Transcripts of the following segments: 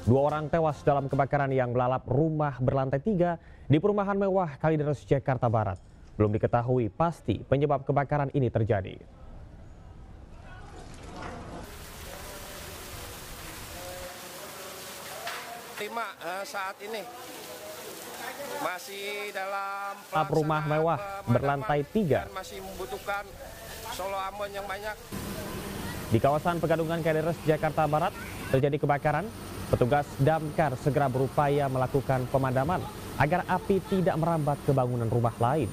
Dua orang tewas dalam kebakaran yang melalap rumah berlantai 3 di perumahan mewah Kalideres, Jakarta Barat. Belum diketahui pasti penyebab kebakaran ini terjadi. Saat ini masih dalam Rumah mewah berlantai 3 masih membutuhkan solo ambon yang banyak. Di kawasan Pegadungan Kalideres, Jakarta Barat terjadi kebakaran. Petugas damkar segera berupaya melakukan pemadaman agar api tidak merambat ke bangunan rumah lain.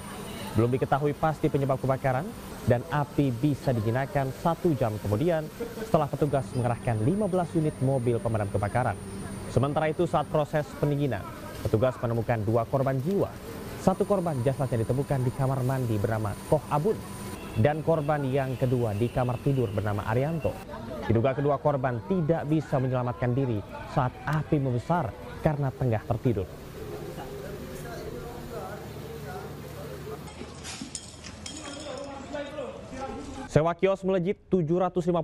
Belum diketahui pasti penyebab kebakaran dan api bisa dijinakan 1 jam kemudian setelah petugas mengerahkan 15 unit mobil pemadam kebakaran. Sementara itu saat proses pendinginan, petugas menemukan 2 korban jiwa. 1 korban jasadnya ditemukan di kamar mandi bernama Koh Abun dan korban yang kedua di kamar tidur bernama Arianto. Diduga kedua korban tidak bisa menyelamatkan diri saat api membesar karena tengah tertidur. Sewa kios melejit 750%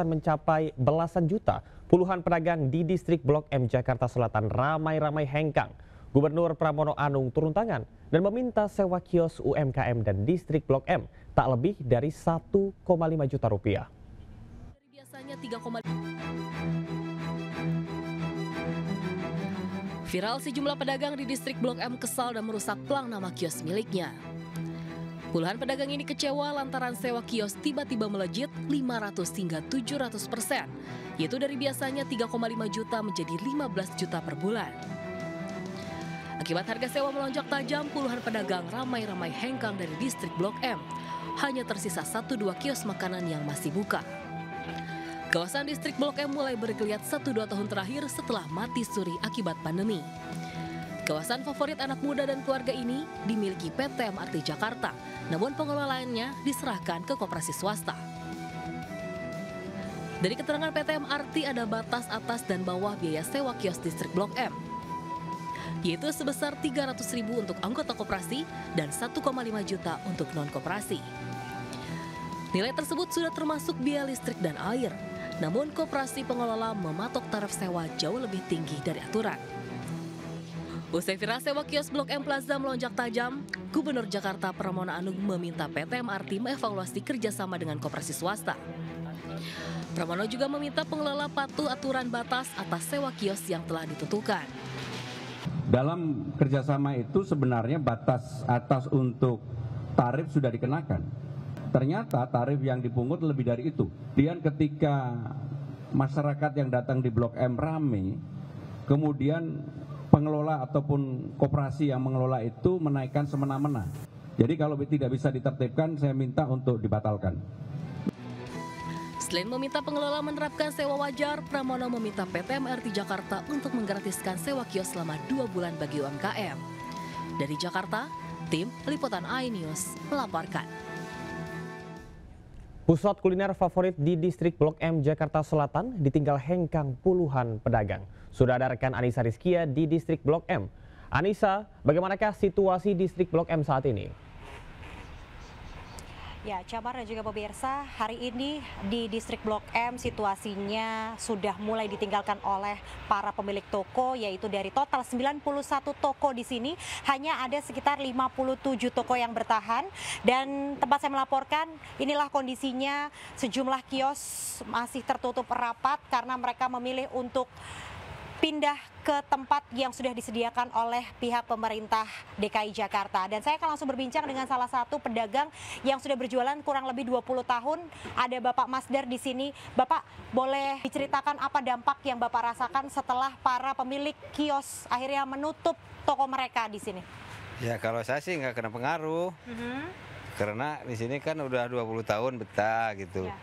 mencapai belasan juta. Puluhan pedagang di distrik Blok M Jakarta Selatan ramai-ramai hengkang. Gubernur Pramono Anung turun tangan dan meminta sewa kios UMKM dan distrik Blok M tak lebih dari 1,5 juta rupiah. Biasanya 3,5. Viral, sejumlah pedagang di distrik Blok M kesal dan merusak plang nama kios miliknya. Puluhan pedagang ini kecewa lantaran sewa kios tiba-tiba melejit 500 hingga 700%, yaitu dari biasanya 3,5 juta menjadi 15 juta per bulan. Akibat harga sewa melonjak tajam, puluhan pedagang ramai-ramai hengkang dari distrik Blok M. Hanya tersisa 1-2 kios makanan yang masih buka. Kawasan distrik Blok M mulai bergeliat 1-2 tahun terakhir setelah mati suri akibat pandemi. Kawasan favorit anak muda dan keluarga ini dimiliki PT MRT Jakarta, namun pengelolaannya diserahkan ke koperasi swasta. Dari keterangan PT MRT ada batas atas dan bawah biaya sewa kios distrik Blok M, yaitu sebesar 300.000 untuk anggota koperasi dan 1,5 juta untuk non-koperasi. Nilai tersebut sudah termasuk biaya listrik dan air, namun koperasi pengelola mematok tarif sewa jauh lebih tinggi dari aturan. Usai viral sewa kios Blok M Plaza melonjak tajam, Gubernur Jakarta Pramono Anung meminta PT MRT mengevaluasi kerjasama dengan koperasi swasta. Pramono juga meminta pengelola patuh aturan batas atas sewa kios yang telah ditentukan. Dalam kerjasama itu sebenarnya batas atas untuk tarif sudah dikenakan. Ternyata tarif yang dipungut lebih dari itu. Dan ketika masyarakat yang datang di Blok M rame, kemudian pengelola ataupun koperasi yang mengelola itu menaikkan semena-mena. Jadi kalau tidak bisa ditertibkan, saya minta untuk dibatalkan. Selain meminta pengelola menerapkan sewa wajar, Pramono meminta PT MRT Jakarta untuk menggratiskan sewa kios selama 2 bulan bagi UMKM. Dari Jakarta, tim Liputan iNews melaporkan. Pusat kuliner favorit di distrik Blok M Jakarta Selatan ditinggal hengkang puluhan pedagang. Sudah ada rekan Anissa Rizkia di distrik Blok M. Anissa, bagaimanakah situasi distrik Blok M saat ini? Ya, Camar dan juga pemirsa, hari ini di distrik Blok M situasinya sudah mulai ditinggalkan oleh para pemilik toko, yaitu dari total 91 toko di sini hanya ada sekitar 57 toko yang bertahan, dan tempat saya melaporkan inilah kondisinya, sejumlah kios masih tertutup rapat karena mereka memilih untuk pindah ke tempat yang sudah disediakan oleh pihak pemerintah DKI Jakarta. Dan saya akan langsung berbincang dengan salah satu pedagang yang sudah berjualan kurang lebih 20 tahun. Ada Bapak Masdar di sini. Bapak, boleh diceritakan apa dampak yang Bapak rasakan setelah para pemilik kios akhirnya menutup toko mereka di sini? Ya, kalau saya sih nggak kena pengaruh. Karena di sini kan udah 20 tahun betah gitu. Ya.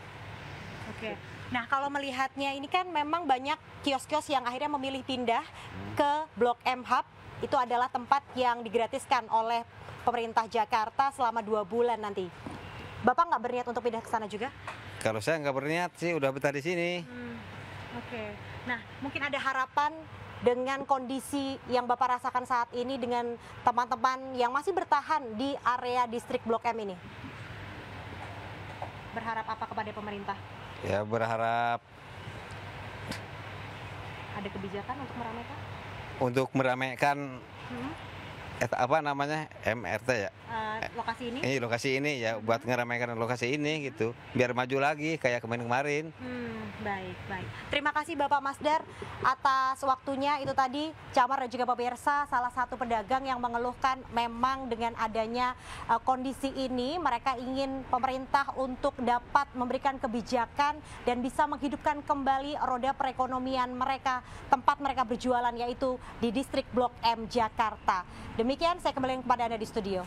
Oke. Nah, kalau melihatnya ini kan memang banyak kios-kios yang akhirnya memilih pindah ke Blok M Hub. Itu adalah tempat yang digratiskan oleh pemerintah Jakarta selama 2 bulan nanti. Bapak nggak berniat untuk pindah ke sana juga? Kalau saya nggak berniat sih, udah betah di sini. Oke. Nah, mungkin ada harapan dengan kondisi yang Bapak rasakan saat ini dengan teman-teman yang masih bertahan di area distrik Blok M ini? Berharap apa kepada pemerintah? Ya, berharap Ada kebijakan untuk meramaikan? Untuk meramaikan apa namanya MRT ya? Lokasi ini? Lokasi ini ya, buat ngeramaikan lokasi ini gitu, biar maju lagi kayak kemarin-kemarin. Baik, baik. Terima kasih Bapak Masdar atas waktunya. Itu tadi Camar dan juga pemirsa, salah satu pedagang yang mengeluhkan memang dengan adanya kondisi ini, mereka ingin pemerintah untuk dapat memberikan kebijakan dan bisa menghidupkan kembali roda perekonomian mereka, tempat mereka berjualan, yaitu di distrik Blok M Jakarta. Demikian, saya kembali kepada Anda di studio.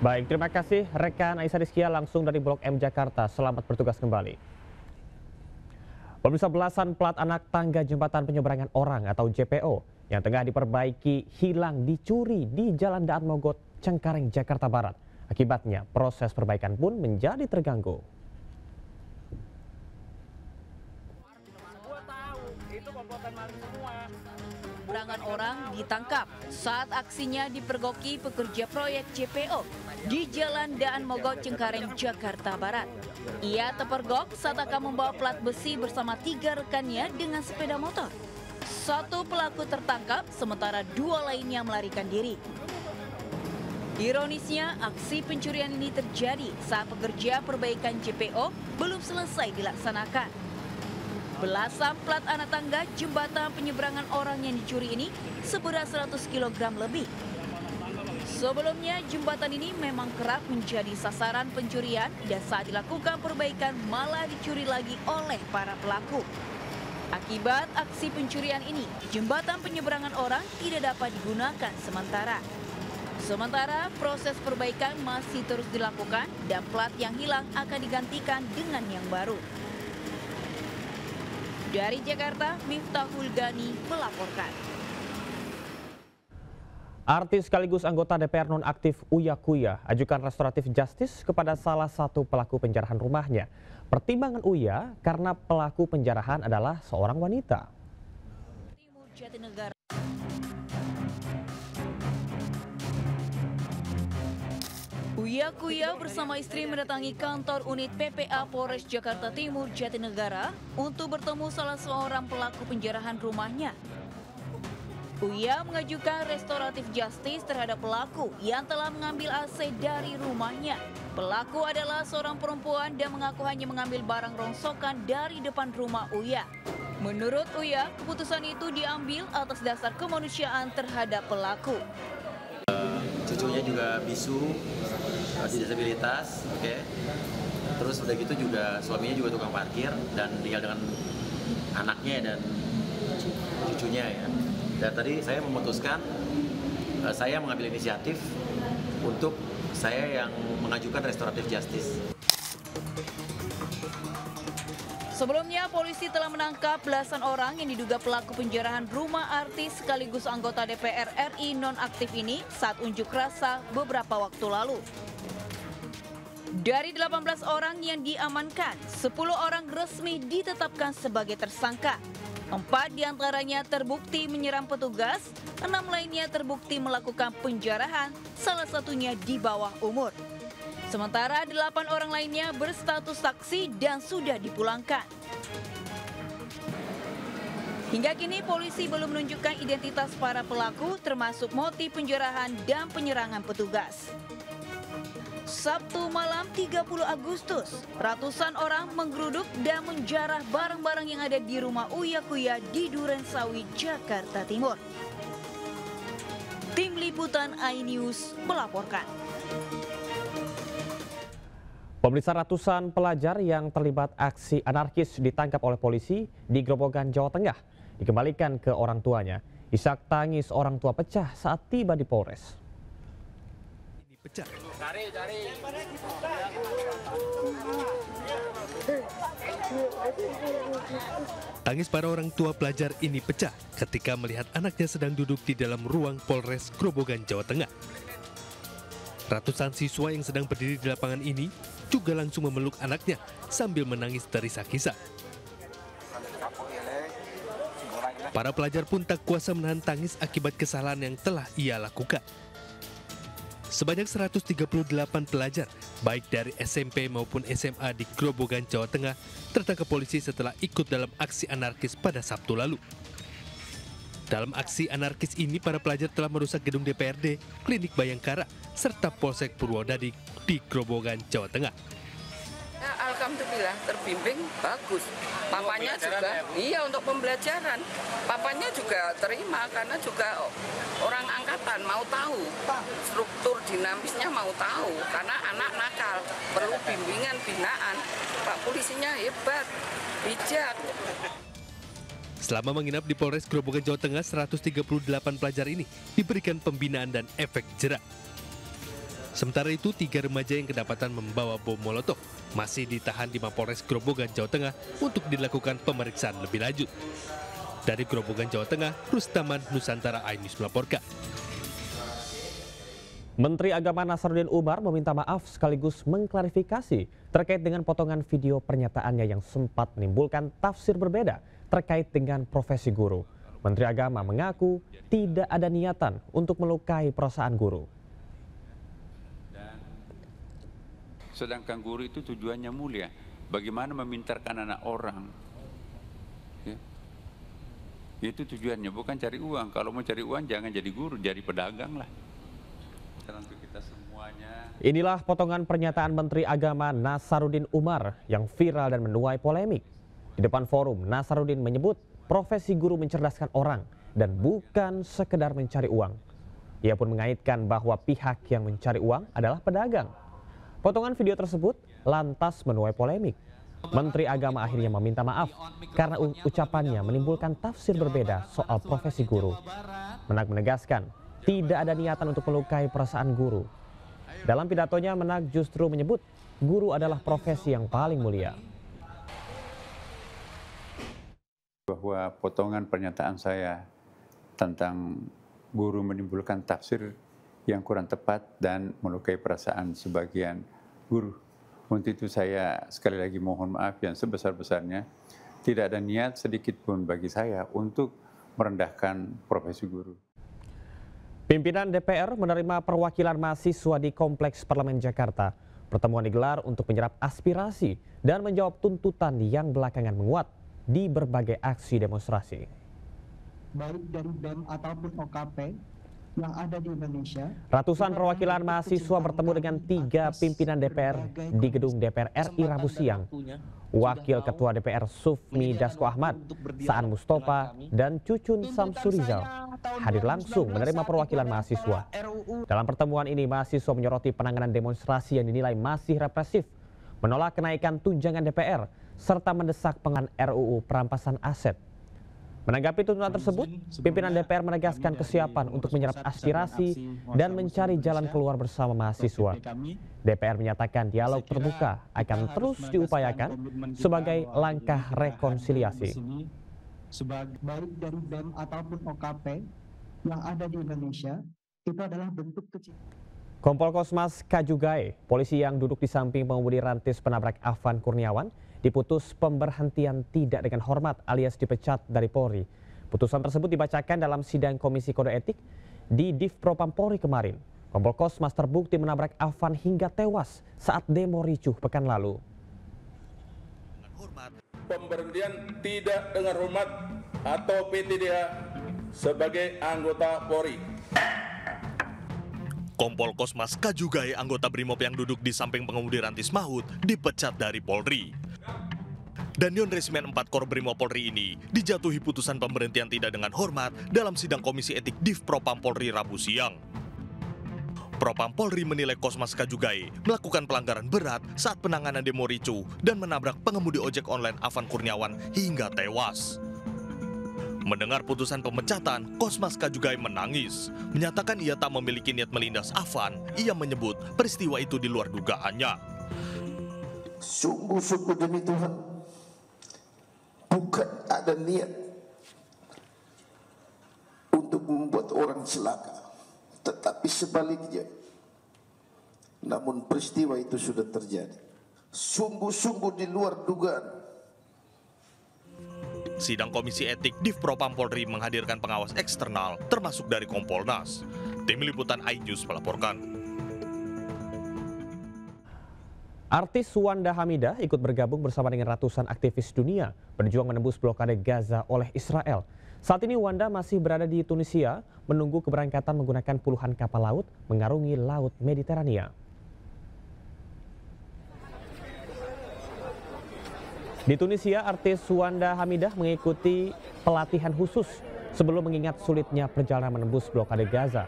Baik, terima kasih rekan Aisyah Rizkia langsung dari Blok M Jakarta. Selamat bertugas kembali. Pemirsa, belasan plat anak tangga jembatan penyeberangan orang atau JPO yang tengah diperbaiki hilang dicuri di Jalan Daan Mogot, Cengkareng, Jakarta Barat. Akibatnya proses perbaikan pun menjadi terganggu. Penyeberangan orang ditangkap saat aksinya dipergoki pekerja proyek JPO di Jalan Daan Mogot, Cengkareng, Jakarta Barat. Ia terpergok saat akan membawa plat besi bersama 3 rekannya dengan sepeda motor. 1 pelaku tertangkap, sementara 2 lainnya melarikan diri. Ironisnya, aksi pencurian ini terjadi saat pekerja perbaikan JPO belum selesai dilaksanakan. Belasan plat anak tangga jembatan penyeberangan orang yang dicuri ini seberat 100 kg lebih. Sebelumnya, jembatan ini memang kerap menjadi sasaran pencurian dan saat dilakukan perbaikan malah dicuri lagi oleh para pelaku. Akibat aksi pencurian ini, jembatan penyeberangan orang tidak dapat digunakan sementara. Sementara proses perbaikan masih terus dilakukan dan plat yang hilang akan digantikan dengan yang baru. Dari Jakarta, Miftahul Gani melaporkan. Artis sekaligus anggota DPR nonaktif Uya Kuya ajukan restoratif justice kepada salah satu pelaku penjarahan rumahnya. Pertimbangan Uya karena pelaku penjarahan adalah seorang wanita. Timur Jatinegara. Uya Kuya bersama istri mendatangi kantor unit PPA Polres Jakarta Timur Jatinegara untuk bertemu salah seorang pelaku penjarahan rumahnya. Uya mengajukan restoratif justice terhadap pelaku yang telah mengambil AC dari rumahnya. Pelaku adalah seorang perempuan dan mengaku hanya mengambil barang rongsokan dari depan rumah Uya. Menurut Uya, keputusan itu diambil atas dasar kemanusiaan terhadap pelaku. Cucunya juga bisu, disabilitas, oke. Terus udah gitu juga suaminya juga tukang parkir dan tinggal dengan anaknya dan cucunya ya. Dan tadi saya memutuskan, saya mengambil inisiatif untuk saya yang mengajukan restoratif justice. Sebelumnya, polisi telah menangkap belasan orang yang diduga pelaku penjarahan rumah artis sekaligus anggota DPR RI nonaktif ini saat unjuk rasa beberapa waktu lalu. Dari 18 orang yang diamankan, 10 orang resmi ditetapkan sebagai tersangka. 4 diantaranya terbukti menyerang petugas, 6 lainnya terbukti melakukan penjarahan, salah satunya di bawah umur. Sementara 8 orang lainnya berstatus saksi dan sudah dipulangkan. Hingga kini polisi belum menunjukkan identitas para pelaku termasuk motif penjarahan dan penyerangan petugas. Sabtu malam 30 Agustus, ratusan orang menggeruduk dan menjarah barang-barang yang ada di rumah Uya Kuya di Durensawi, Jakarta Timur. Tim Liputan iNews melaporkan. Pemirsa, ratusan pelajar yang terlibat aksi anarkis ditangkap oleh polisi di Grobogan, Jawa Tengah. Dikembalikan ke orang tuanya. Isak tangis orang tua pecah saat tiba di Polres. Tangis para orang tua pelajar ini pecah ketika melihat anaknya sedang duduk di dalam ruang Polres Grobogan, Jawa Tengah. Ratusan siswa yang sedang berdiri di lapangan ini juga langsung memeluk anaknya sambil menangis terisak-isak. Para pelajar pun tak kuasa menahan tangis akibat kesalahan yang telah ia lakukan. Sebanyak 138 pelajar, baik dari SMP maupun SMA di Grobogan, Jawa Tengah, tertangkap polisi setelah ikut dalam aksi anarkis pada Sabtu lalu. Dalam aksi anarkis ini, para pelajar telah merusak gedung DPRD, Klinik Bayangkara, serta Polsek Purwodadi di Grobogan, Jawa Tengah. Alhamdulillah terbimbing bagus. Papanya juga, iya untuk pembelajaran. Papanya juga terima karena juga orang angkatan mau tahu struktur dinamisnya, mau tahu karena anak nakal perlu bimbingan binaan. Pak polisinya hebat, bijak. Selama menginap di Polres Grobogan, Jawa Tengah, 138 pelajar ini diberikan pembinaan dan efek jerak. Sementara itu, 3 remaja yang kedapatan membawa bom molotov masih ditahan di Mapolres Grobogan, Jawa Tengah untuk dilakukan pemeriksaan lebih lanjut. Dari Grobogan, Jawa Tengah, Rustaman, Nusantara iNews melaporkan. Menteri Agama Nasaruddin Umar meminta maaf sekaligus mengklarifikasi terkait dengan potongan video pernyataannya yang sempat menimbulkan tafsir berbeda terkait dengan profesi guru. Menteri Agama mengaku tidak ada niatan untuk melukai perasaan guru. Sedangkan guru itu tujuannya mulia. Bagaimana memintarkan anak orang. Ya. Itu tujuannya, bukan cari uang. Kalau mau cari uang jangan jadi guru, jadi pedagang lah. Untuk kita semuanya. Inilah potongan pernyataan Menteri Agama Nasaruddin Umar yang viral dan menuai polemik. Di depan forum, Nasaruddin menyebut profesi guru mencerdaskan orang dan bukan sekedar mencari uang. Ia pun mengaitkan bahwa pihak yang mencari uang adalah pedagang. Potongan video tersebut lantas menuai polemik. Menteri Agama akhirnya meminta maaf karena ucapannya menimbulkan tafsir berbeda soal profesi guru. Menak menegaskan tidak ada niatan untuk melukai perasaan guru. Dalam pidatonya, Menak justru menyebut guru adalah profesi yang paling mulia. Bahwa potongan pernyataan saya tentang guru menimbulkan tafsir yang kurang tepat dan melukai perasaan sebagian guru. Untuk itu saya sekali lagi mohon maaf yang sebesar-besarnya. Tidak ada niat sedikit pun bagi saya untuk merendahkan profesi guru. Pimpinan DPR menerima perwakilan mahasiswa di Kompleks Parlemen Jakarta. Pertemuan digelar untuk menyerap aspirasi dan menjawab tuntutan yang belakangan menguat di berbagai aksi demonstrasi. Baik dari BEM ataupun OKP yang ada di Indonesia. Ratusan perwakilan mahasiswa bertemu dengan 3 pimpinan DPR di gedung DPR RI Rabu siang. Wakil Ketua DPR Sufmi Dasko Ahmad, Saan Mustafa, dan Cucun Samsurizal hadir langsung menerima perwakilan mahasiswa. Dalam pertemuan ini, mahasiswa menyoroti penanganan demonstrasi yang dinilai masih represif, menolak kenaikan tunjangan DPR, serta mendesak pengesahan RUU perampasan aset. Menanggapi tuntutan tersebut, pimpinan DPR menegaskan kesiapan untuk menyerap aspirasi dan mencari jalan keluar bersama mahasiswa. DPR menyatakan dialog terbuka akan terus diupayakan sebagai langkah rekonsiliasi. Baik dari BEM ataupun OKP yang ada di Indonesia, itu adalah bentuk kecil. Kompol Kosmas Kajugai, polisi yang duduk di samping pengemudi rantis penabrak Afan Kurniawan, diputus pemberhentian tidak dengan hormat alias dipecat dari Polri. Putusan tersebut dibacakan dalam sidang Komisi Kode Etik di Div Propam Polri kemarin. Kompol Kosmas terbukti menabrak Afan hingga tewas saat demo ricuh pekan lalu. Pemberhentian tidak dengan hormat atau PTDH sebagai anggota Polri. Kompol Kosmas Kajugai, anggota Brimob yang duduk di samping pengemudi rantis Mahut, dipecat dari Polri. Dandion Resimen 4 Kor Brimob Polri ini dijatuhi putusan pemberhentian tidak dengan hormat dalam sidang Komisi Etik Div Propam Polri Rabu siang. Propam Polri menilai Kosmas Kajugai melakukan pelanggaran berat saat penanganan demo ricuh dan menabrak pengemudi ojek online Afan Kurniawan hingga tewas. Mendengar putusan pemecatan, Kosmas Kajugai menangis. Menyatakan ia tak memiliki niat melindas Afan. Ia menyebut peristiwa itu di luar dugaannya. Sungguh-sungguh demi Tuhan, bukan ada niat untuk membuat orang celaka, tetapi sebaliknya. Namun peristiwa itu sudah terjadi. Sungguh-sungguh di luar dugaan. Sidang Komisi Etik Div Propam Polri menghadirkan pengawas eksternal termasuk dari Kompolnas. Tim Liputan iNews melaporkan. Artis Wanda Hamidah ikut bergabung bersama dengan ratusan aktivis dunia berjuang menembus blokade Gaza oleh Israel. Saat ini Wanda masih berada di Tunisia menunggu keberangkatan menggunakan puluhan kapal laut mengarungi Laut Mediterania. Di Tunisia, artis Wanda Hamidah mengikuti pelatihan khusus sebelum mengingat sulitnya perjalanan menembus blokade Gaza.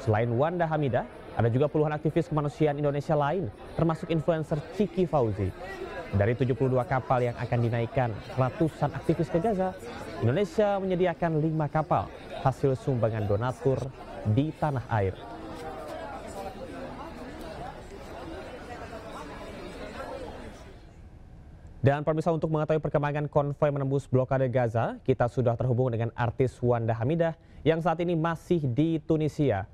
Selain Wanda Hamidah, ada juga puluhan aktivis kemanusiaan Indonesia lain, termasuk influencer Ciki Fauzi. Dari 72 kapal yang akan dinaikkan ratusan aktivis ke Gaza, Indonesia menyediakan 5 kapal hasil sumbangan donatur di tanah air. Dan pemirsa, untuk mengetahui perkembangan konvoi menembus blokade Gaza, kita sudah terhubung dengan artis Wanda Hamidah yang saat ini masih di Tunisia.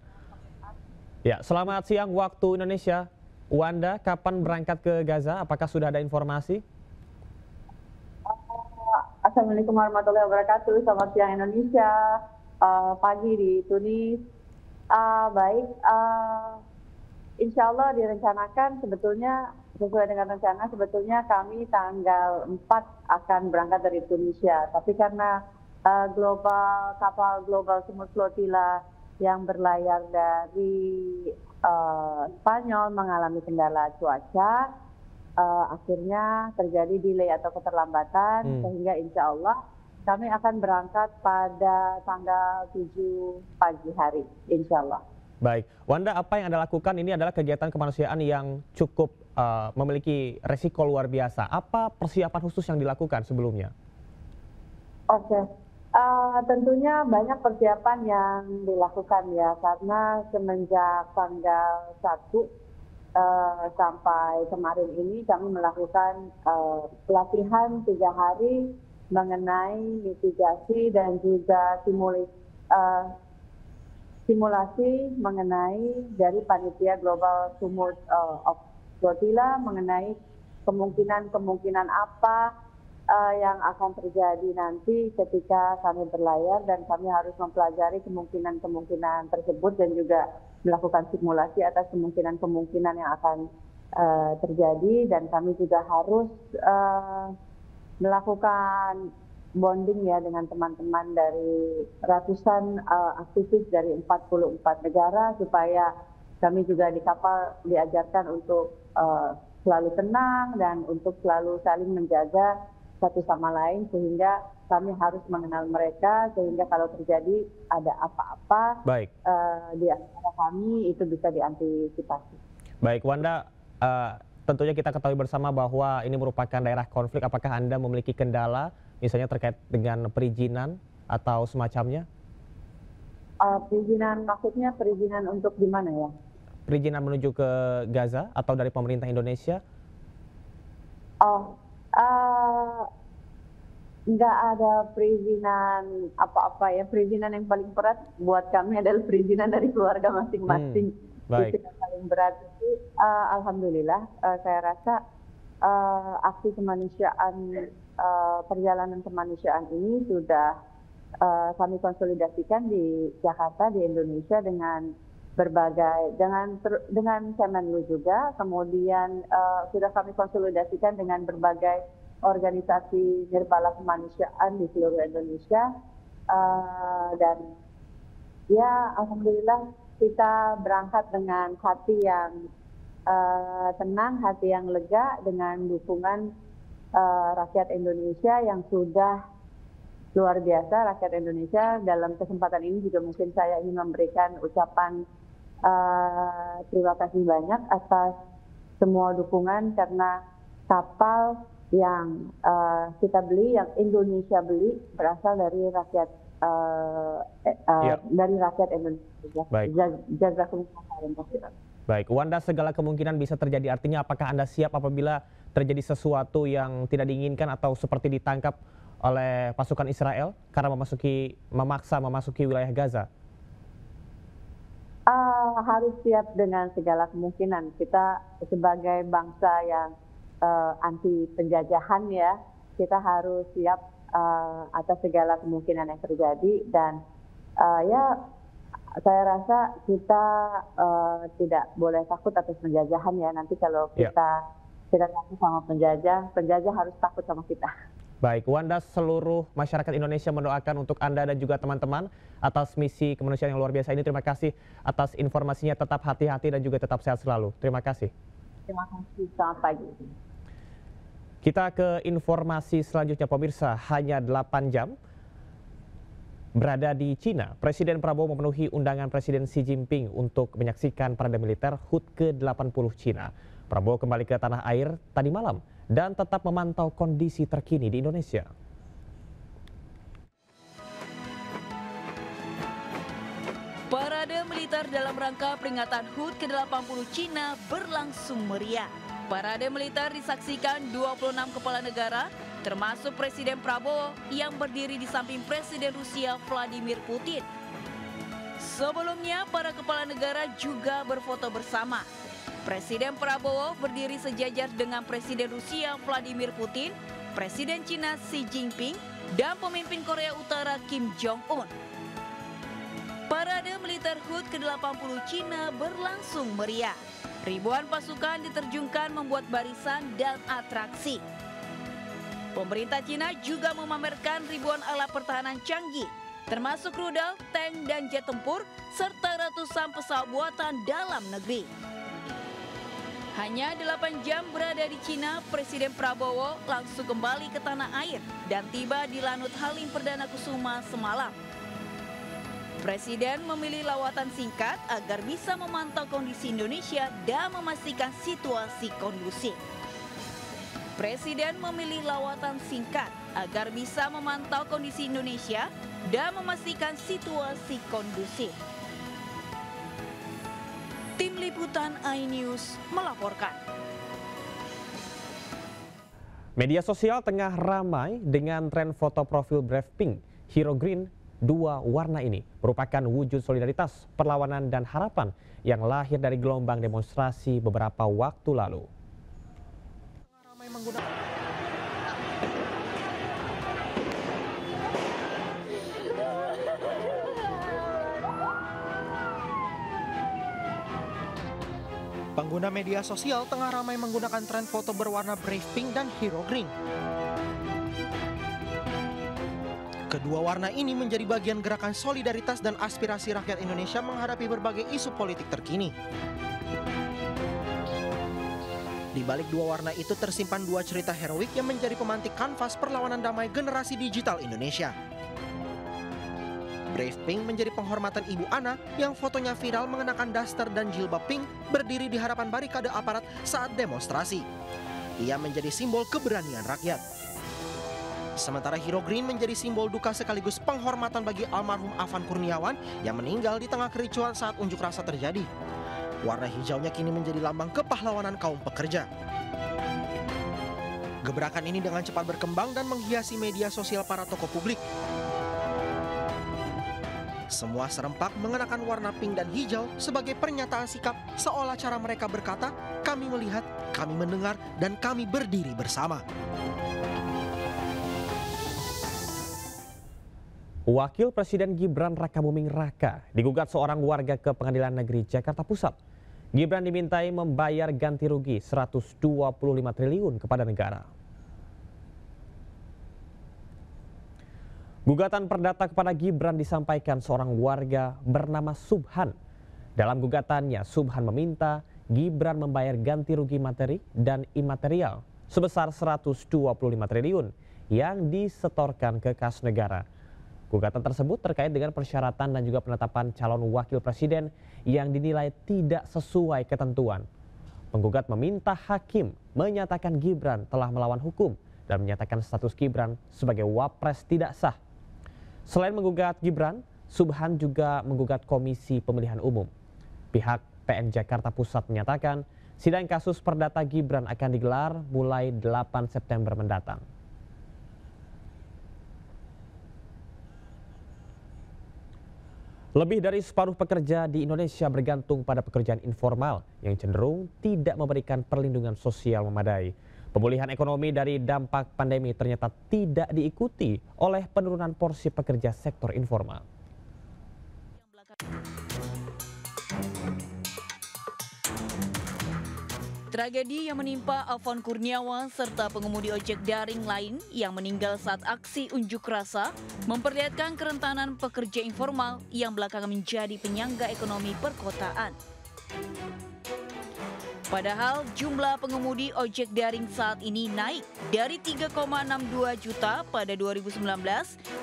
Ya, selamat siang waktu Indonesia. Wanda, kapan berangkat ke Gaza? Apakah sudah ada informasi? Assalamualaikum warahmatullahi wabarakatuh. Selamat siang Indonesia. Pagi di Tunis. Baik, insya Allah direncanakan sebetulnya sesuai dengan rencana. Sebetulnya kami tanggal 4 akan berangkat dari Tunisia. Tapi karena kapal global Sumut Flotilla yang berlayar dari Spanyol mengalami kendala cuaca, akhirnya terjadi delay atau keterlambatan, sehingga insya Allah kami akan berangkat pada tanggal 7 pagi hari, insya Allah. Baik, Wanda, apa yang Anda lakukan ini adalah kegiatan kemanusiaan yang cukup memiliki resiko luar biasa. Apa persiapan khusus yang dilakukan sebelumnya? Oke. Tentunya banyak persiapan yang dilakukan ya, karena semenjak tanggal 1 sampai kemarin ini kami melakukan pelatihan 3 hari mengenai mitigasi dan juga simulasi mengenai dari panitia Global Sumut Flotilla mengenai kemungkinan apa yang akan terjadi nanti ketika kami berlayar, dan kami harus mempelajari kemungkinan-kemungkinan tersebut dan juga melakukan simulasi atas kemungkinan-kemungkinan yang akan terjadi, dan kami juga harus melakukan bonding ya dengan teman-teman dari ratusan aktivis dari 44 negara, supaya kami juga di kapal diajarkan untuk selalu tenang dan untuk selalu saling menjaga satu sama lain, sehingga kami harus mengenal mereka, sehingga kalau terjadi ada apa-apa di antara kami itu bisa diantisipasi. Baik, Wanda, tentunya kita ketahui bersama bahwa ini merupakan daerah konflik. Apakah Anda memiliki kendala misalnya terkait dengan perizinan atau semacamnya? Perizinan maksudnya perizinan untuk di mana ya? Perizinan menuju ke Gaza atau dari pemerintah Indonesia? Nggak ada perizinan apa-apa ya. Perizinan yang paling berat buat kami adalah perizinan dari keluarga masing-masing. Itu yang paling berat. Jadi, alhamdulillah, saya rasa aksi kemanusiaan, perjalanan kemanusiaan ini sudah kami konsolidasikan di Jakarta, di Indonesia dengan berbagai, dengan Kemenlu juga, kemudian sudah kami konsolidasikan dengan berbagai organisasi nirlaba kemanusiaan di seluruh Indonesia, dan ya alhamdulillah kita berangkat dengan hati yang tenang, hati yang lega, dengan dukungan rakyat Indonesia yang sudah luar biasa. Rakyat Indonesia, dalam kesempatan ini juga mungkin saya ingin memberikan ucapan terima kasih banyak atas semua dukungan, karena kapal yang kita beli, yang Indonesia beli, berasal dari rakyat Indonesia. Baik. Baik, Wanda, segala kemungkinan bisa terjadi. Artinya apakah Anda siap apabila terjadi sesuatu yang tidak diinginkan atau seperti ditangkap oleh pasukan Israel karena memaksa memasuki wilayah Gaza? Harus siap dengan segala kemungkinan. Kita sebagai bangsa yang anti penjajahan ya, kita harus siap atas segala kemungkinan yang terjadi, dan ya saya rasa kita tidak boleh takut atas penjajahan ya. Nanti kalau kita Kita takut sama penjajah, penjajah harus takut sama kita. Baik, Wanda, seluruh masyarakat Indonesia mendoakan untuk Anda dan juga teman-teman atas misi kemanusiaan yang luar biasa ini. Terima kasih atas informasinya, tetap hati-hati dan juga tetap sehat selalu. Terima kasih. Terima kasih, selamat pagi. Kita ke informasi selanjutnya, pemirsa. Hanya 8 jam berada di Cina, Presiden Prabowo memenuhi undangan Presiden Xi Jinping untuk menyaksikan parade militer HUT ke-80 Cina. Prabowo kembali ke tanah air tadi malam dan tetap memantau kondisi terkini di Indonesia. Parade militer dalam rangka peringatan HUT ke-80 Cina berlangsung meriah. Parade militer disaksikan 26 kepala negara, termasuk Presiden Prabowo yang berdiri di samping Presiden Rusia Vladimir Putin. Sebelumnya, para kepala negara juga berfoto bersama. Presiden Prabowo berdiri sejajar dengan Presiden Rusia Vladimir Putin, Presiden Cina Xi Jinping, dan pemimpin Korea Utara Kim Jong-un. Parade militer HUT ke-80 Cina berlangsung meriah. Ribuan pasukan diterjunkan membuat barisan dan atraksi. Pemerintah Cina juga memamerkan ribuan alat pertahanan canggih, termasuk rudal, tank, dan jet tempur, serta ratusan pesawat buatan dalam negeri. Hanya 8 jam berada di Cina, Presiden Prabowo langsung kembali ke tanah air dan tiba di Lanut Halim Perdana Kusuma semalam. Presiden memilih lawatan singkat agar bisa memantau kondisi Indonesia dan memastikan situasi kondusif. Presiden memilih lawatan singkat agar bisa memantau kondisi Indonesia dan memastikan situasi kondusif. Tim Liputan iNews melaporkan. Media sosial tengah ramai dengan tren foto profil Blackpink, Hero Green. Dua warna ini merupakan wujud solidaritas, perlawanan, dan harapan yang lahir dari gelombang demonstrasi beberapa waktu lalu. Pengguna media sosial tengah ramai menggunakan tren foto berwarna Brave Pink dan Hero Green. Kedua warna ini menjadi bagian gerakan solidaritas dan aspirasi rakyat Indonesia menghadapi berbagai isu politik terkini. Di balik dua warna itu tersimpan dua cerita heroik yang menjadi pemantik kanvas perlawanan damai generasi digital Indonesia. Brave Pink menjadi penghormatan Ibu Ana yang fotonya viral mengenakan daster dan jilbab pink berdiri di hadapan barikade aparat saat demonstrasi. Ia menjadi simbol keberanian rakyat. Sementara Hero Green menjadi simbol duka sekaligus penghormatan bagi almarhum Afan Kurniawan yang meninggal di tengah kericuhan saat unjuk rasa terjadi. Warna hijaunya kini menjadi lambang kepahlawanan kaum pekerja. Gebrakan ini dengan cepat berkembang dan menghiasi media sosial para tokoh publik. Semua serempak mengenakan warna pink dan hijau sebagai pernyataan sikap seolah cara mereka berkata, kami melihat, kami mendengar, dan kami berdiri bersama. Wakil Presiden Gibran Rakabuming Raka digugat seorang warga ke Pengadilan Negeri Jakarta Pusat. Gibran dimintai membayar ganti rugi 125 triliun kepada negara. Gugatan perdata kepada Gibran disampaikan seorang warga bernama Subhan. Dalam gugatannya, Subhan meminta Gibran membayar ganti rugi materi dan imaterial sebesar 125 triliun yang disetorkan ke kas negara. Gugatan tersebut terkait dengan persyaratan dan juga penetapan calon wakil presiden yang dinilai tidak sesuai ketentuan. Penggugat meminta hakim menyatakan Gibran telah melawan hukum dan menyatakan status Gibran sebagai wapres tidak sah. Selain menggugat Gibran, Subhan juga menggugat Komisi Pemilihan Umum. Pihak PN Jakarta Pusat menyatakan sidang kasus perdata Gibran akan digelar mulai 8 September mendatang. Lebih dari separuh pekerja di Indonesia bergantung pada pekerjaan informal yang cenderung tidak memberikan perlindungan sosial memadai. Pemulihan ekonomi dari dampak pandemi ternyata tidak diikuti oleh penurunan porsi pekerja sektor informal. Tragedi yang menimpa Alfon Kurniawan serta pengemudi ojek daring lain yang meninggal saat aksi unjuk rasa memperlihatkan kerentanan pekerja informal yang belakangan menjadi penyangga ekonomi perkotaan. Padahal jumlah pengemudi ojek daring saat ini naik dari 3,62 juta pada 2019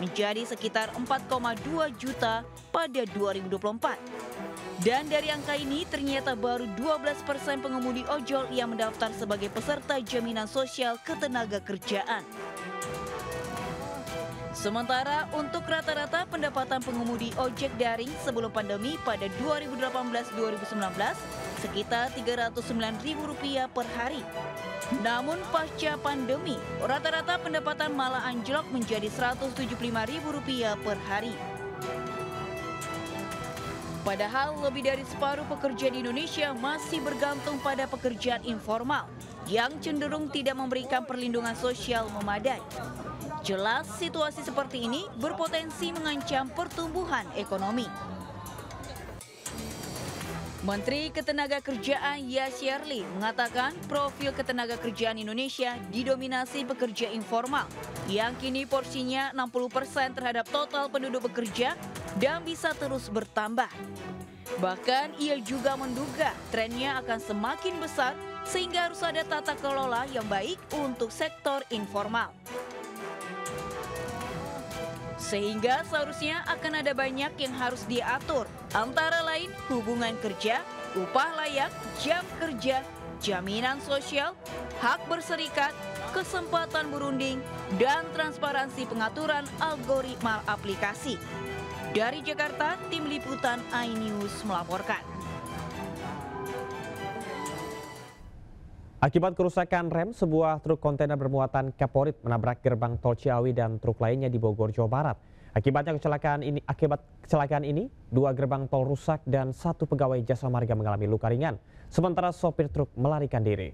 menjadi sekitar 4,2 juta pada 2024. Dan dari angka ini ternyata baru 12% pengemudi ojol yang mendaftar sebagai peserta jaminan sosial ketenagakerjaan. Sementara untuk rata-rata pendapatan pengemudi ojek daring sebelum pandemi pada 2018-2019 sekitar Rp309.000 per hari. Namun pasca pandemi, rata-rata pendapatan malah anjlok menjadi Rp175.000 per hari. Padahal lebih dari separuh pekerja di Indonesia masih bergantung pada pekerjaan informal yang cenderung tidak memberikan perlindungan sosial memadai. Jelas situasi seperti ini berpotensi mengancam pertumbuhan ekonomi. Menteri Ketenagakerjaan Yasirli mengatakan profil ketenagakerjaan Indonesia didominasi pekerja informal yang kini porsinya 60% terhadap total penduduk bekerja dan bisa terus bertambah. Bahkan ia juga menduga trennya akan semakin besar sehingga harus ada tata kelola yang baik untuk sektor informal. Sehingga seharusnya akan ada banyak yang harus diatur, antara lain hubungan kerja, upah layak, jam kerja, jaminan sosial, hak berserikat, kesempatan berunding, dan transparansi pengaturan algoritma aplikasi. Dari Jakarta, Tim Liputan iNews melaporkan. Akibat kerusakan rem, sebuah truk kontainer bermuatan kaporit menabrak gerbang tol Ciawi dan truk lainnya di Bogor, Jawa Barat. Akibat kecelakaan ini, 2 gerbang tol rusak dan 1 pegawai jasa marga mengalami luka ringan, sementara sopir truk melarikan diri.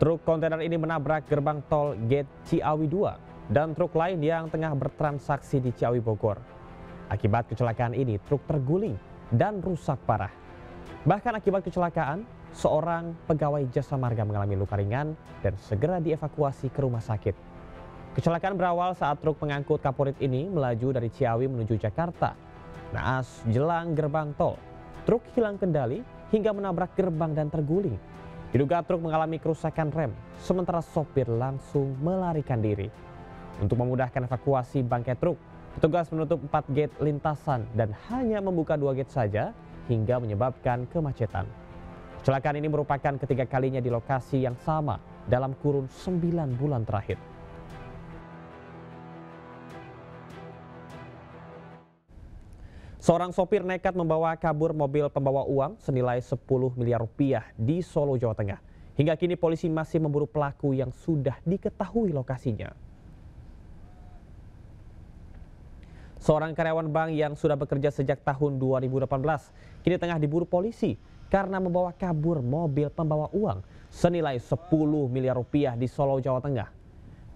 Truk kontainer ini menabrak gerbang tol Gate Ciawi 2 dan truk lain yang tengah bertransaksi di Ciawi, Bogor. Akibat kecelakaan ini, truk terguling dan rusak parah. Bahkan akibat kecelakaan, seorang pegawai jasa marga mengalami luka ringan dan segera dievakuasi ke rumah sakit. Kecelakaan berawal saat truk pengangkut kaporit ini melaju dari Ciawi menuju Jakarta. Naas jelang gerbang tol, truk hilang kendali hingga menabrak gerbang dan terguling. Diduga truk mengalami kerusakan rem, sementara sopir langsung melarikan diri. Untuk memudahkan evakuasi bangkai truk, petugas menutup 4 gate lintasan dan hanya membuka 2 gate saja hingga menyebabkan kemacetan. Kecelakaan ini merupakan ketiga kalinya di lokasi yang sama dalam kurun 9 bulan terakhir. Seorang sopir nekat membawa kabur mobil pembawa uang senilai 10 miliar rupiah di Solo, Jawa Tengah. Hingga kini polisi masih memburu pelaku yang sudah diketahui lokasinya. Seorang karyawan bank yang sudah bekerja sejak tahun 2018 kini tengah diburu polisi karena membawa kabur mobil pembawa uang senilai 10 miliar rupiah di Solo, Jawa Tengah.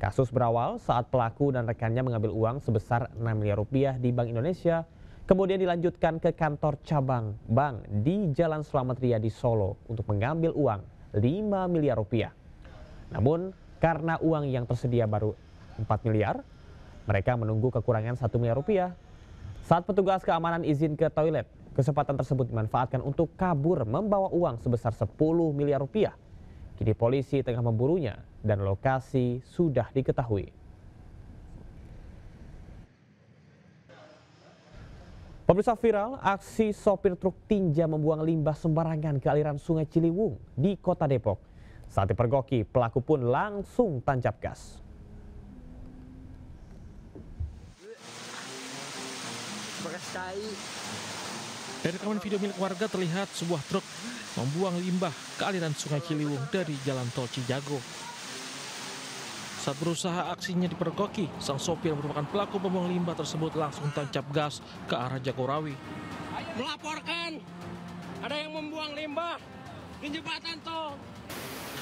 Kasus berawal saat pelaku dan rekannya mengambil uang sebesar 6 miliar rupiah di Bank Indonesia, kemudian dilanjutkan ke kantor cabang bank di Jalan Slamet Riyadi Solo untuk mengambil uang 5 miliar rupiah. Namun karena uang yang tersedia baru 4 miliar, mereka menunggu kekurangan 1 miliar rupiah. Saat petugas keamanan izin ke toilet, kesempatan tersebut dimanfaatkan untuk kabur membawa uang sebesar 10 miliar rupiah. Kini polisi tengah memburunya dan lokasi sudah diketahui. Pemirsa, viral aksi sopir truk tinja membuang limbah sembarangan ke aliran Sungai Ciliwung di Kota Depok. Saat dipergoki, pelaku pun langsung tancap gas. Dari rekaman video milik warga terlihat sebuah truk membuang limbah ke aliran Sungai Ciliwung dari Jalan Tol Cijago. Saat berusaha aksinya dipergoki, sang sopir yang merupakan pelaku pembuang limbah tersebut langsung tancap gas ke arah Jagorawi. Melaporkan ada yang membuang limbah di jembatan tol.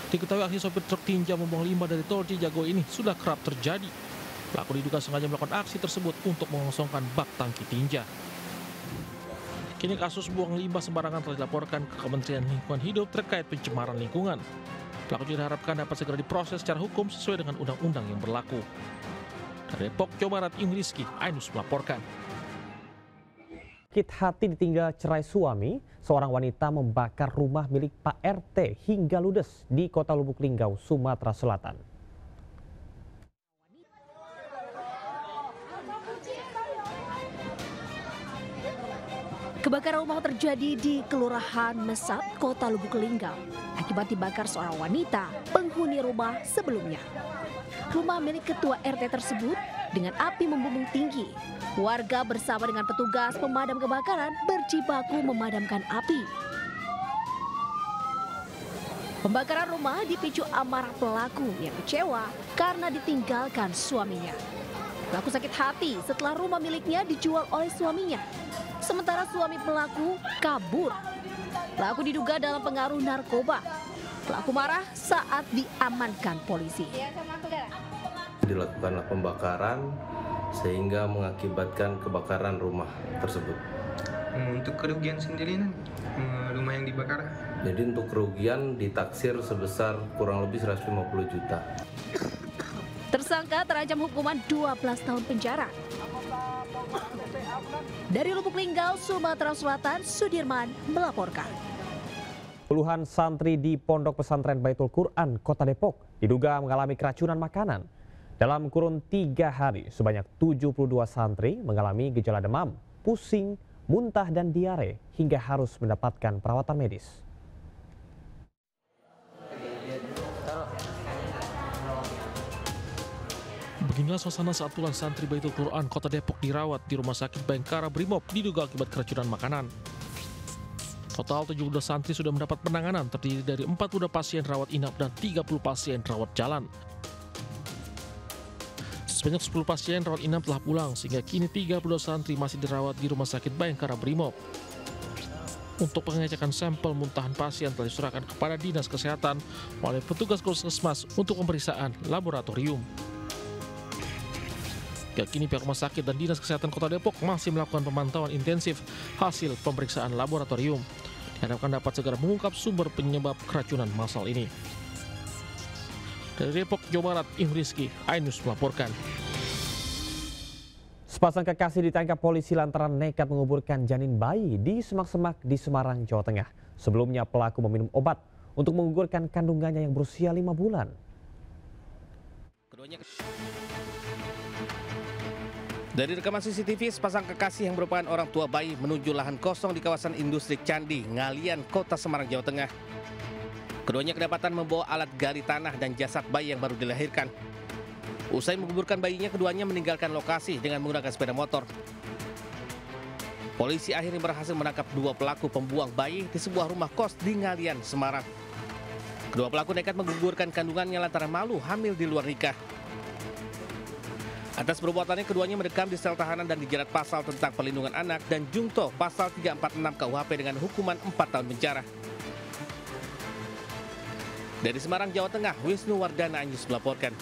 Diketahui aksi sopir truk tinja membuang limbah dari tol Cijago ini sudah kerap terjadi. Pelaku diduga sengaja melakukan aksi tersebut untuk mengosongkan bak tangki tinja. Kini kasus buang limbah sembarangan telah dilaporkan ke Kementerian Lingkungan Hidup terkait pencemaran lingkungan. Pelaku juga diharapkan dapat segera diproses secara hukum sesuai dengan undang-undang yang berlaku. Dari Depok, Jawa Barat, Im Rizky, Ainus melaporkan. Sakit hati ditinggal cerai suami, seorang wanita membakar rumah milik Pak RT hingga ludes di Kota Lubuk Linggau, Sumatera Selatan. Kebakaran rumah terjadi di Kelurahan Mesat, Kota Lubuk Linggau, akibat dibakar seorang wanita penghuni rumah sebelumnya. Rumah milik ketua RT tersebut dengan api membumbung tinggi. Warga bersama dengan petugas pemadam kebakaran berjibaku memadamkan api. Pembakaran rumah dipicu amarah pelaku yang kecewa karena ditinggalkan suaminya. Pelaku sakit hati setelah rumah miliknya dijual oleh suaminya. Sementara suami pelaku kabur. Pelaku diduga dalam pengaruh narkoba. Pelaku marah saat diamankan polisi. Dilakukanlah pembakaran sehingga mengakibatkan kebakaran rumah tersebut. Untuk kerugian sendiri rumah yang dibakar? Jadi untuk kerugian ditaksir sebesar kurang lebih 150 juta. Tersangka terancam hukuman 12 tahun penjara. Dari Lubuk Linggau, Sumatera Selatan, Sudirman melaporkan. Puluhan santri di Pondok Pesantren Baitul Quran, Kota Depok, diduga mengalami keracunan makanan. Dalam kurun 3 hari, sebanyak 72 santri mengalami gejala demam, pusing, muntah, dan diare hingga harus mendapatkan perawatan medis. Beginilah suasana saat puluhan santri Baitul Quran Kota Depok dirawat di Rumah Sakit Bayangkara Brimob diduga akibat keracunan makanan. Total 72 santri sudah mendapat penanganan terdiri dari 40 pasien rawat inap dan 30 pasien rawat jalan. Sebanyak 10 pasien rawat inap telah pulang sehingga kini 32 santri masih dirawat di Rumah Sakit Bayangkara Brimob. Untuk pengecekan sampel muntahan pasien telah diserahkan kepada Dinas Kesehatan oleh petugas Puskesmas untuk pemeriksaan laboratorium. Kini pihak rumah sakit dan Dinas Kesehatan Kota Depok masih melakukan pemantauan intensif hasil pemeriksaan laboratorium. Diharapkan dapat segera mengungkap sumber penyebab keracunan massal ini. Dari Depok, Jawa Barat, Im Rizky, Ainus melaporkan. Sepasang kekasih ditangkap polisi lantaran nekat menguburkan janin bayi di semak-semak di Semarang, Jawa Tengah. Sebelumnya pelaku meminum obat untuk menggugurkan kandungannya yang berusia 5 bulan. Dari rekaman CCTV, sepasang kekasih yang merupakan orang tua bayi menuju lahan kosong di kawasan industri Candi, Ngalian, Kota Semarang, Jawa Tengah. Keduanya kedapatan membawa alat gali tanah dan jasad bayi yang baru dilahirkan. Usai menguburkan bayinya, keduanya meninggalkan lokasi dengan menggunakan sepeda motor. Polisi akhirnya berhasil menangkap 2 pelaku pembuang bayi di sebuah rumah kos di Ngalian, Semarang. Kedua pelaku nekat menggugurkan kandungannya lantaran malu hamil di luar nikah. Atas perbuatannya, keduanya mendekam di sel tahanan dan dijerat pasal tentang perlindungan anak dan junto pasal 346 KUHP dengan hukuman 4 tahun penjara. Dari Semarang, Jawa Tengah, Wisnu Wardana Anyus melaporkan.